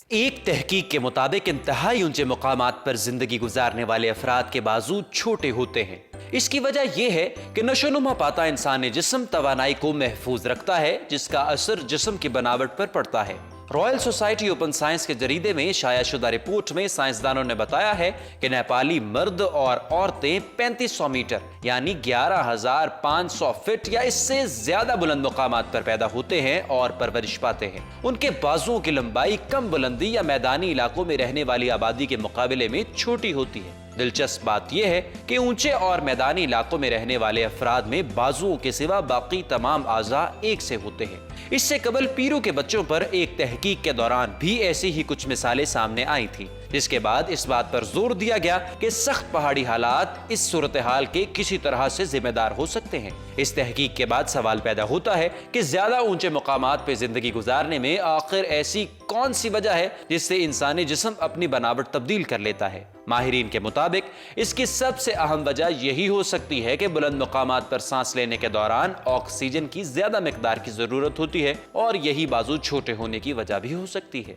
ایک تحقیق کے مطابق انتہائی اونچے مقامات پر زندگی گزارنے والے افراد کے بازو چھوٹے ہوتے ہیں۔ اس کی وجہ یہ ہے کہ نشوونما پاتا انسانی جسم توانائی کو محفوظ رکھتا ہے، جس کا اثر جسم کی بناوٹ پر پڑتا ہے۔ رائل سوسائٹی اوپن سائنس کے جریدے میں شائع شدہ رپورٹ میں سائنسدانوں نے بتایا ہے کہ نیپالی مرد اور عورتیں 3500 میٹر یعنی 11,500 فٹ یا اس سے زیادہ بلند مقامات پر پیدا ہوتے ہیں اور پرورش پاتے ہیں۔ ان کے بازوؤں کی لمبائی کم بلندی یا میدانی علاقوں میں رہنے والی آبادی کے مقابلے میں چھوٹی ہوتی ہے۔ دلچسپ بات یہ ہے کہ اونچے اور میدانی علاقوں میں رہنے والے افراد میں بازوؤں کے سوا باقی تمام اعضاء ایک سے ہوتے ہیں۔ اس سے قبل پیرو کے بچوں پر ایک تحقیق کے دوران بھی ایسی ہی کچھ مثالیں سامنے آئی تھیں، جس کے بعد اس بات پر زور دیا گیا کہ سخت پہاڑی حالات اس صورتحال کے کسی طرح سے ذمہ دار ہو سکتے ہیں۔ اس تحقیق کے بعد سوال پیدا ہوتا ہے کہ زیادہ اونچے مقامات پہ زندگی گزارنے میں آخر ایسی کون سی وجہ ہے جس سے انسانی جسم اپنی بناوٹ تبدیل کر لیتا ہے؟ ماہرین کے مطابق اس کی سب سے اہم وجہ یہی ہو سکتی ہے کہ بلند مقامات پر سانس لینے کے دوران آکسیجن کی زیادہ مقدار کی ضرورت ہوتی ہے اور یہی بازو چھوٹے ہونے کی وجہ بھی ہو سکتی ہے۔